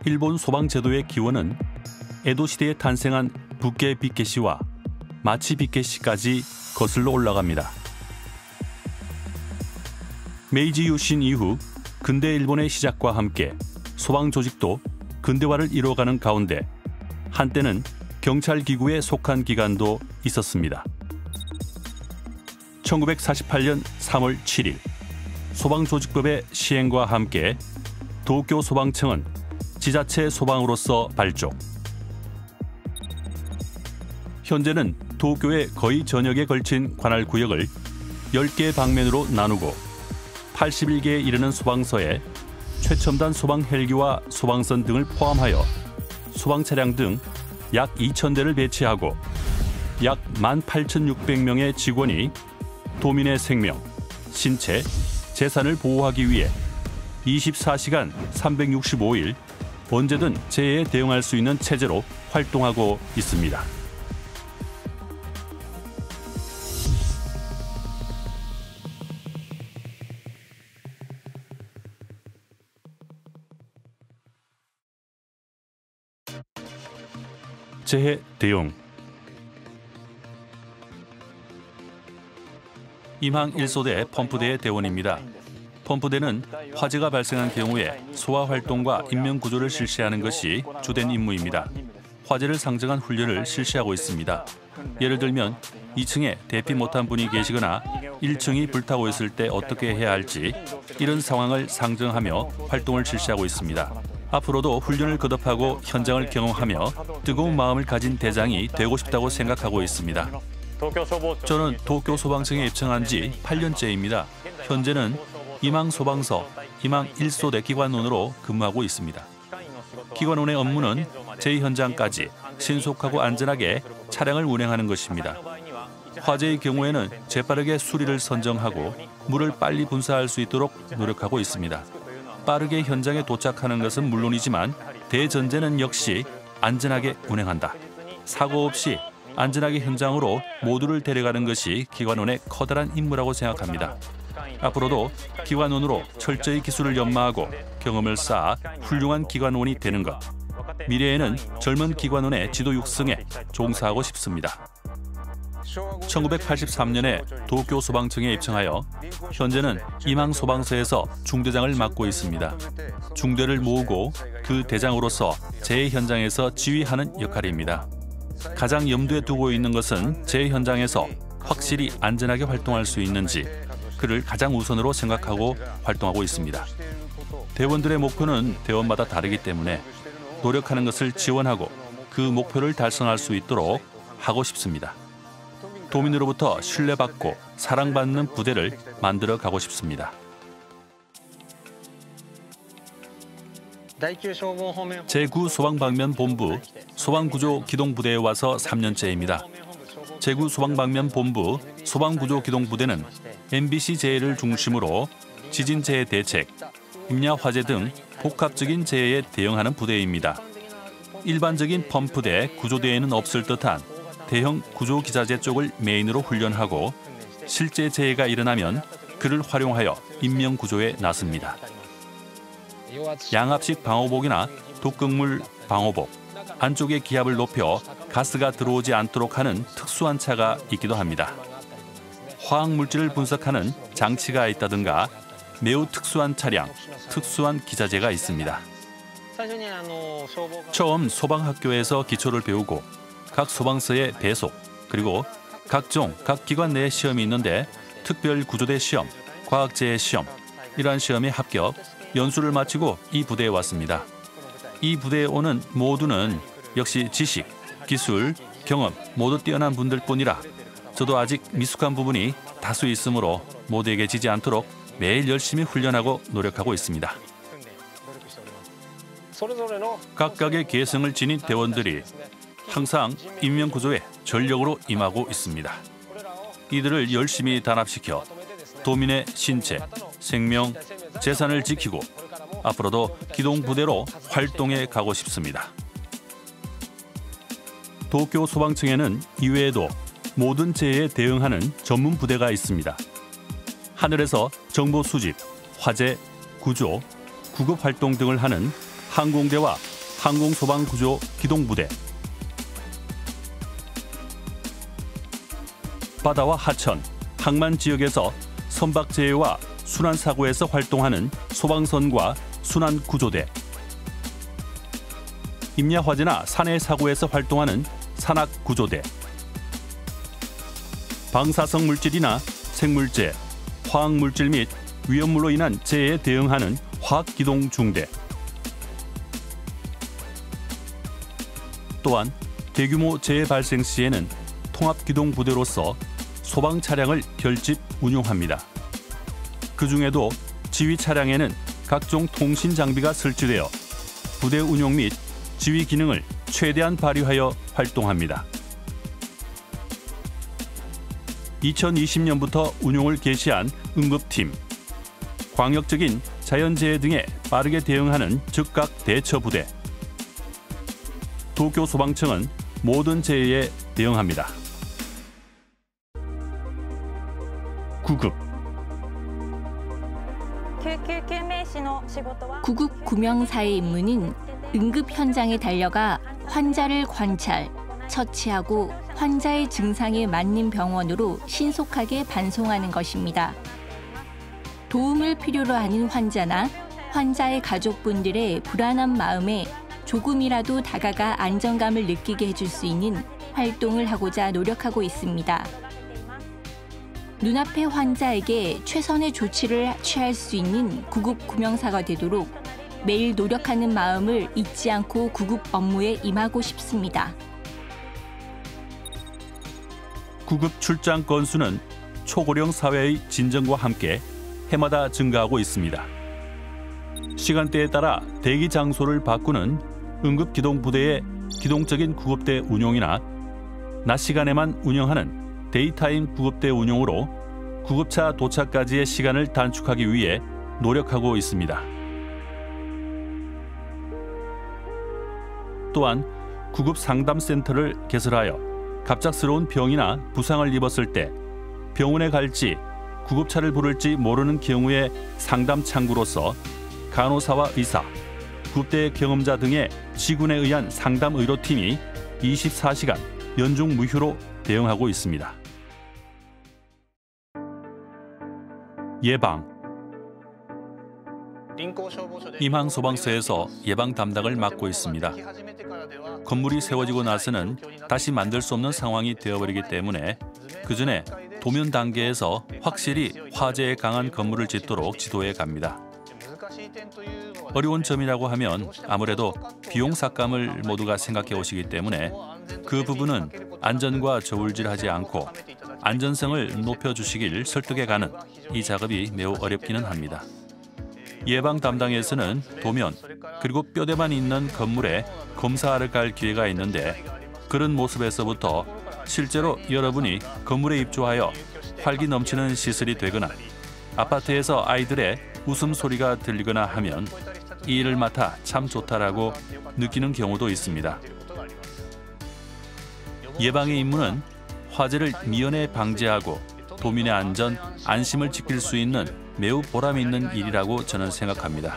일본 소방제도의 기원은 에도 시대에 탄생한 부케 비케시와 마치 비케시까지 거슬러 올라갑니다. 메이지 유신 이후 근대 일본의 시작과 함께 소방 조직도 근대화를 이루어가는 가운데 한때는 경찰 기구에 속한 기관도 있었습니다. 1948년 3월 7일 소방조직법의 시행과 함께 도쿄 소방청은 지자체 소방으로서 발족. 현재는 도쿄의 거의 전역에 걸친 관할 구역을 10개 방면으로 나누고 81개에 이르는 소방서에 최첨단 소방 헬기와 소방선 등을 포함하여 소방 차량 등 약 2,000대를 배치하고 약 18,600명의 직원이 도민의 생명, 신체, 재산을 보호하기 위해 24시간 365일 언제든 재해에 대응할 수 있는 체제로 활동하고 있습니다. 재해 대응. 임항 1소대 펌프대의 대원입니다. 펌프대는 화재가 발생한 경우에 소화 활동과 인명 구조를 실시하는 것이 주된 임무입니다. 화재를 상정한 훈련을 실시하고 있습니다. 예를 들면 2층에 대피 못한 분이 계시거나 1층이 불타고 있을 때 어떻게 해야 할지 이런 상황을 상정하며 활동을 실시하고 있습니다. 앞으로도 훈련을 거듭하고 현장을 경험하며 뜨거운 마음을 가진 대장이 되고 싶다고 생각하고 있습니다. 저는 도쿄 소방청에 입청한 지 8년째입니다. 현재는 임항 소방서, 임항 1소대 기관원으로 근무하고 있습니다. 기관원의 업무는 재해 현장까지 신속하고 안전하게 차량을 운행하는 것입니다. 화재의 경우에는 재빠르게 수리를 선정하고 물을 빨리 분사할 수 있도록 노력하고 있습니다. 빠르게 현장에 도착하는 것은 물론이지만 대전제는 역시 안전하게 운행한다. 사고 없이 안전하게 현장으로 모두를 데려가는 것이 기관원의 커다란 임무라고 생각합니다. 앞으로도 기관원으로 철저히 기술을 연마하고 경험을 쌓아 훌륭한 기관원이 되는 것. 미래에는 젊은 기관원의 지도 육성에 종사하고 싶습니다. 1983년에 도쿄 소방청에 입청하여 현재는 임항 소방서에서 중대장을 맡고 있습니다. 중대를 모으고 그 대장으로서 재해 현장에서 지휘하는 역할입니다. 가장 염두에 두고 있는 것은 재해 현장에서 확실히 안전하게 활동할 수 있는지 그를 가장 우선으로 생각하고 활동하고 있습니다. 대원들의 목표는 대원마다 다르기 때문에 노력하는 것을 지원하고 그 목표를 달성할 수 있도록 하고 싶습니다. 도민으로부터 신뢰받고 사랑받는 부대를 만들어 가고 싶습니다. 제9소방방면본부 소방구조기동부대에 와서 3년째입니다. 제9소방방면본부 소방구조기동부대는 MBC 재해를 중심으로 지진재해 대책, 임야화재 등 복합적인 재해에 대응하는 부대입니다. 일반적인 펌프대, 구조대에는 없을 듯한 대형 구조기자재 쪽을 메인으로 훈련하고 실제 재해가 일어나면 그를 활용하여 인명구조에 나섭니다. 양압식 방호복이나 독극물 방호복, 안쪽의 기압을 높여 가스가 들어오지 않도록 하는 특수한 차가 있기도 합니다. 화학물질을 분석하는 장치가 있다든가 매우 특수한 차량, 특수한 기자재가 있습니다. 처음 소방학교에서 기초를 배우고 각 소방서의 배속, 그리고 각 기관 내에 시험이 있는데 특별구조대 시험, 과학재해 시험, 이러한 시험에 합격, 연수를 마치고 이 부대에 왔습니다. 이 부대에 오는 모두는 역시 지식, 기술, 경험 모두 뛰어난 분들 뿐이라 저도 아직 미숙한 부분이 다수 있으므로 모두에게 지지 않도록 매일 열심히 훈련하고 노력하고 있습니다. 각각의 개성을 지닌 대원들이 항상 인명구조에 전력으로 임하고 있습니다. 이들을 열심히 단합시켜 도민의 신체, 생명, 재산을 지키고 앞으로도 기동부대로 활동해 가고 싶습니다. 도쿄 소방청에는 이외에도 모든 재해에 대응하는 전문 부대가 있습니다. 하늘에서 정보 수집, 화재, 구조, 구급 활동 등을 하는 항공대와 항공소방구조 기동부대, 바다와 하천, 항만 지역에서 선박재해와 순환사고에서 활동하는 소방선과 순환구조대, 임야화재나 산해 사고에서 활동하는 산악구조대, 방사성 물질이나 생물재, 화학물질 및 위험물로 인한 재해에 대응하는 화학기동중대, 또한 대규모 재해 발생 시에는 통합기동부대로서 소방 차량을 결집 운용합니다. 그 중에도 지휘 차량에는 각종 통신 장비가 설치되어 부대 운용 및 지휘 기능을 최대한 발휘하여 활동합니다. 2020년부터 운용을 개시한 응급팀, 광역적인 자연재해 등에 빠르게 대응하는 즉각 대처부대, 도쿄소방청은 모든 재해에 대응합니다. 구급 구급 구명사의 임무는 응급 현장에 달려가 환자를 관찰, 처치하고 환자의 증상에 맞는 병원으로 신속하게 반송하는 것입니다. 도움을 필요로 하는 환자나 환자의 가족분들의 불안한 마음에 조금이라도 다가가 안정감을 느끼게 해줄 수 있는 활동을 하고자 노력하고 있습니다. 눈앞의 환자에게 최선의 조치를 취할 수 있는 구급 구명사가 되도록 매일 노력하는 마음을 잊지 않고 구급 업무에 임하고 싶습니다. 구급 출장 건수는 초고령 사회의 진정과 함께 해마다 증가하고 있습니다. 시간대에 따라 대기 장소를 바꾸는 응급기동부대의 기동적인 구급대 운용이나 낮 시간에만 운영하는 데이타임 구급대 운용으로 구급차 도착까지의 시간을 단축하기 위해 노력하고 있습니다. 또한 구급상담센터를 개설하여 갑작스러운 병이나 부상을 입었을 때 병원에 갈지 구급차를 부를지 모르는 경우의 상담 창구로서 간호사와 의사, 구급대 경험자 등의 지군에 의한 상담 의료팀이 24시간 연중 무휴로 대응하고 있습니다. 예방. 임항소방서에서 예방 담당을 맡고 있습니다. 건물이 세워지고 나서는 다시 만들 수 없는 상황이 되어버리기 때문에 그 전에 도면 단계에서 확실히 화재에 강한 건물을 짓도록 지도해 갑니다. 어려운 점이라고 하면 아무래도 비용 삭감을 모두가 생각해 오시기 때문에 그 부분은 안전과 저울질하지 않고 안전성을 높여주시길 설득해가는 이 작업이 매우 어렵기는 합니다. 예방 담당에서는 도면 그리고 뼈대만 있는 건물에 검사하러 갈 기회가 있는데 그런 모습에서부터 실제로 여러분이 건물에 입주하여 활기 넘치는 시설이 되거나 아파트에서 아이들의 웃음소리가 들리거나 하면 이 일을 맡아 참 좋다라고 느끼는 경우도 있습니다. 예방의 임무는 화재를 미연에 방지하고 도민의 안전, 안심을 지킬 수 있는 매우 보람 있는 일이라고 저는 생각합니다.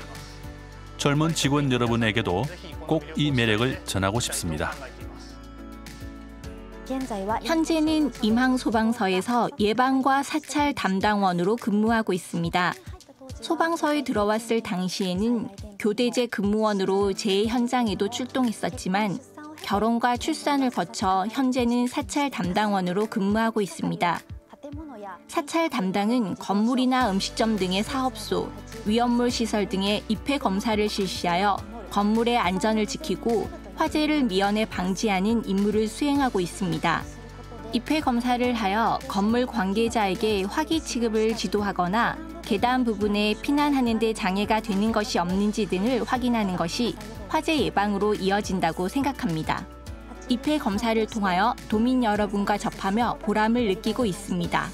젊은 직원 여러분에게도 꼭 이 매력을 전하고 싶습니다. 현재는 임항소방서에서 예방과 사찰 담당원으로 근무하고 있습니다. 소방서에 들어왔을 당시에는 교대제 근무원으로 재해 현장에도 출동했었지만 결혼과 출산을 거쳐 현재는 사찰 담당원으로 근무하고 있습니다. 사찰 담당은 건물이나 음식점 등의 사업소, 위험물 시설 등의 입회 검사를 실시하여 건물의 안전을 지키고 화재를 미연에 방지하는 임무를 수행하고 있습니다. 입회 검사를 하여 건물 관계자에게 화기 취급을 지도하거나 계단 부분에 피난하는 데 장애가 되는 것이 없는지 등을 확인하는 것이 화재 예방으로 이어진다고 생각합니다. 입회 검사를 통하여 도민 여러분과 접하며 보람을 느끼고 있습니다.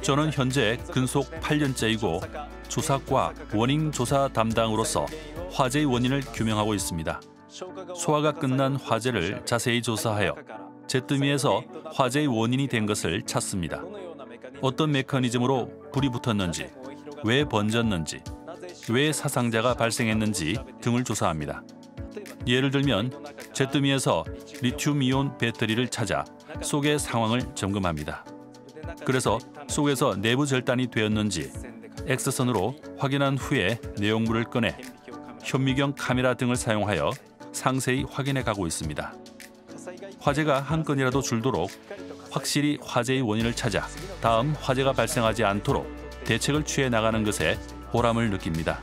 저는 현재 근속 8년째이고 조사과 원인 조사 담당으로서 화재의 원인을 규명하고 있습니다. 소화가 끝난 화재를 자세히 조사하여 잿더미에서 화재의 원인이 된 것을 찾습니다. 어떤 메커니즘으로 불이 붙었는지, 왜 번졌는지, 왜 사상자가 발생했는지 등을 조사합니다. 예를 들면 잿더미에서 리튬이온 배터리를 찾아 속의 상황을 점검합니다. 그래서 속에서 내부 절단이 되었는지 X선으로 확인한 후에 내용물을 꺼내 현미경 카메라 등을 사용하여 상세히 확인해 가고 있습니다. 화재가 한 건이라도 줄도록 확실히 화재의 원인을 찾아 다음 화재가 발생하지 않도록 대책을 취해 나가는 것에 보람을 느낍니다.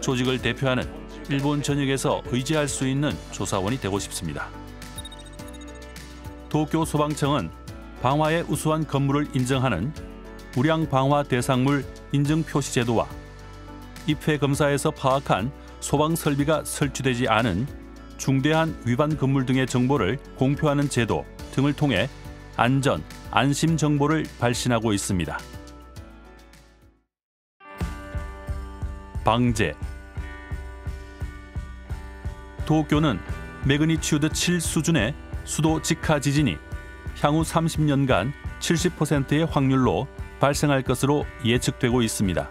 조직을 대표하는 일본 전역에서 의지할 수 있는 조사원이 되고 싶습니다. 도쿄 소방청은 방화의 우수한 건물을 인정하는 우량 방화 대상물 인증 표시 제도와 입회 검사에서 파악한 소방 설비가 설치되지 않은 중대한 위반 건물 등의 정보를 공표하는 제도 등을 통해 안전, 안심 정보를 발신하고 있습니다. 방제. 도쿄는 매그니튜드 7 수준의 수도 직하 지진이 향후 30년간 70%의 확률로 발생할 것으로 예측되고 있습니다.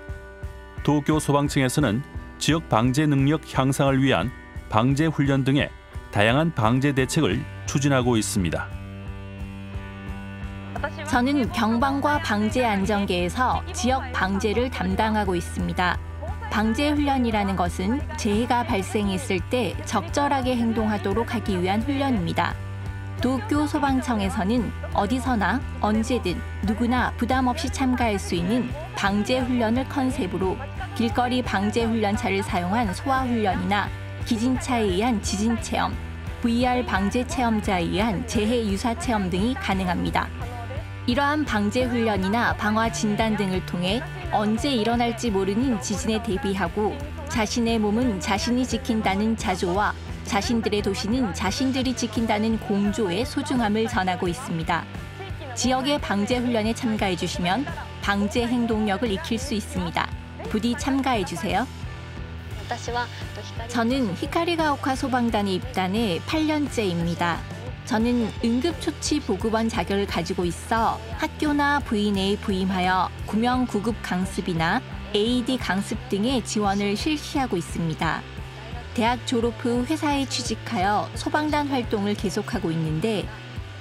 도쿄 소방청에서는 지역 방제 능력 향상을 위한 방제 훈련 등의 다양한 방제 대책을 추진하고 있습니다. 저는 경방과 방제 안전계에서 지역 방제를 담당하고 있습니다. 방제 훈련이라는 것은 재해가 발생했을 때 적절하게 행동하도록 하기 위한 훈련입니다. 도쿄 소방청에서는 어디서나 언제든 누구나 부담 없이 참가할 수 있는 방제 훈련을 컨셉으로 길거리 방제 훈련차를 사용한 소화 훈련이나 기진차에 의한 지진 체험, VR 방제 체험자에 의한 재해 유사 체험 등이 가능합니다. 이러한 방제 훈련이나 방화 진단 등을 통해 언제 일어날지 모르는 지진에 대비하고 자신의 몸은 자신이 지킨다는 자조와 자신들의 도시는 자신들이 지킨다는 공조의 소중함을 전하고 있습니다. 지역의 방제 훈련에 참가해 주시면 방제 행동력을 익힐 수 있습니다. 부디 참가해 주세요. 저는 히카리가오카 소방단에 입단해 8년째입니다. 저는 응급처치보급원 자격을 가지고 있어 학교나 부인에 부임하여 구명 구급 강습이나 AED 강습 등의 지원을 실시하고 있습니다. 대학 졸업 후 회사에 취직하여 소방단 활동을 계속하고 있는데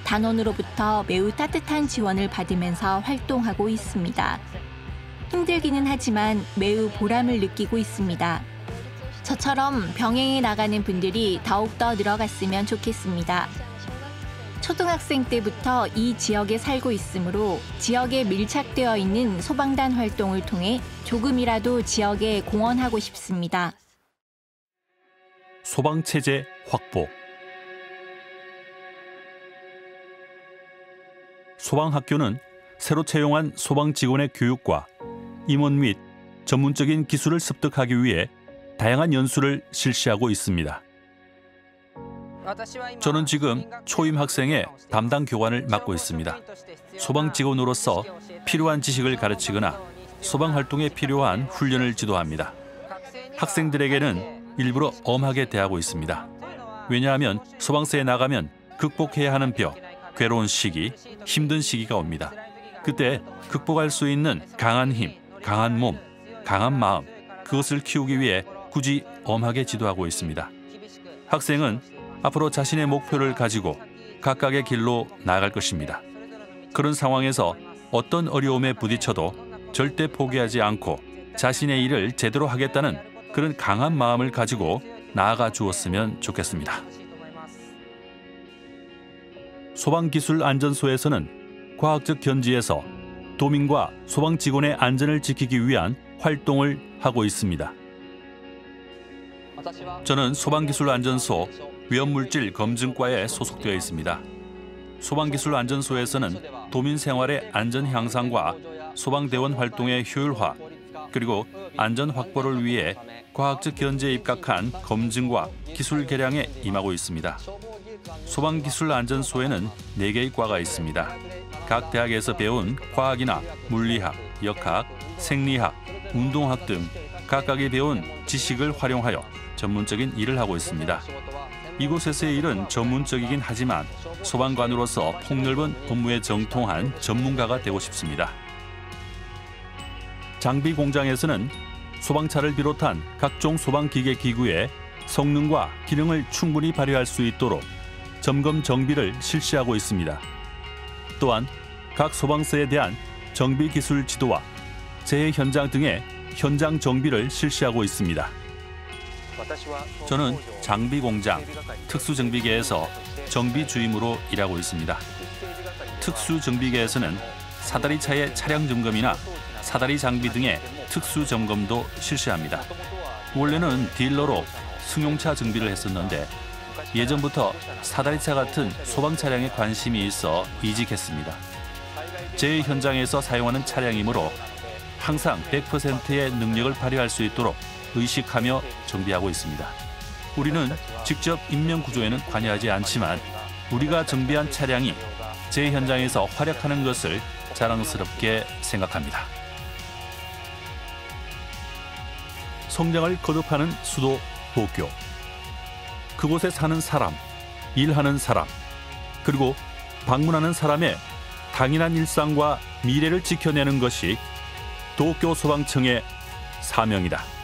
단원으로부터 매우 따뜻한 지원을 받으면서 활동하고 있습니다. 힘들기는 하지만 매우 보람을 느끼고 있습니다. 저처럼 병행해 나가는 분들이 더욱더 늘어갔으면 좋겠습니다. 초등학생 때부터 이 지역에 살고 있으므로 지역에 밀착되어 있는 소방단 활동을 통해 조금이라도 지역에 공헌하고 싶습니다. 소방체제 확보. 소방학교는 새로 채용한 소방직원의 교육과 임원 및 전문적인 기술을 습득하기 위해 다양한 연수를 실시하고 있습니다. 저는 지금 초임 학생의 담당 교관을 맡고 있습니다. 소방직원으로서 필요한 지식을 가르치거나 소방활동에 필요한 훈련을 지도합니다. 학생들에게는 일부러 엄하게 대하고 있습니다. 왜냐하면 소방서에 나가면 극복해야 하는 벽, 괴로운 시기, 힘든 시기가 옵니다. 그때 극복할 수 있는 강한 힘, 강한 몸, 강한 마음, 그것을 키우기 위해 굳이 엄하게 지도하고 있습니다. 학생은 앞으로 자신의 목표를 가지고 각각의 길로 나아갈 것입니다. 그런 상황에서 어떤 어려움에 부딪혀도 절대 포기하지 않고 자신의 일을 제대로 하겠다는 그런 강한 마음을 가지고 나아가 주었으면 좋겠습니다. 소방기술안전소에서는 과학적 견지에서 도민과 소방직원의 안전을 지키기 위한 활동을 하고 있습니다. 저는 소방기술안전소 위험물질 검증과에 소속되어 있습니다. 소방기술안전소에서는 도민 생활의 안전 향상과 소방대원 활동의 효율화, 그리고 안전 확보를 위해 과학적 견지에 입각한 검증과 기술 개량에 임하고 있습니다. 소방기술안전소에는 4개의 과가 있습니다. 각 대학에서 배운 과학이나 물리학, 역학, 생리학, 운동학 등 각각이 배운 지식을 활용하여 전문적인 일을 하고 있습니다. 이곳에서의 일은 전문적이긴 하지만 소방관으로서 폭넓은 업무에 정통한 전문가가 되고 싶습니다. 장비 공장에서는 소방차를 비롯한 각종 소방기계 기구의 성능과 기능을 충분히 발휘할 수 있도록 점검 정비를 실시하고 있습니다. 또한 각 소방서에 대한 정비 기술 지도와 재해 현장 등의 현장 정비를 실시하고 있습니다. 저는 장비 공장 특수정비계에서 정비 주임으로 일하고 있습니다. 특수정비계에서는 사다리차의 차량 점검이나 사다리 장비 등의 특수 점검도 실시합니다. 원래는 딜러로 승용차 정비를 했었는데 예전부터 사다리차 같은 소방 차량에 관심이 있어 이직했습니다. 재해 현장에서 사용하는 차량이므로 항상 100%의 능력을 발휘할 수 있도록 의식하며 정비하고 있습니다. 우리는 직접 인명 구조에는 관여하지 않지만 우리가 정비한 차량이 재해 현장에서 활약하는 것을 자랑스럽게 생각합니다. 성장을 거듭하는 수도 도쿄. 그곳에 사는 사람, 일하는 사람, 그리고 방문하는 사람의 당연한 일상과 미래를 지켜내는 것이 도쿄 소방청의 사명이다.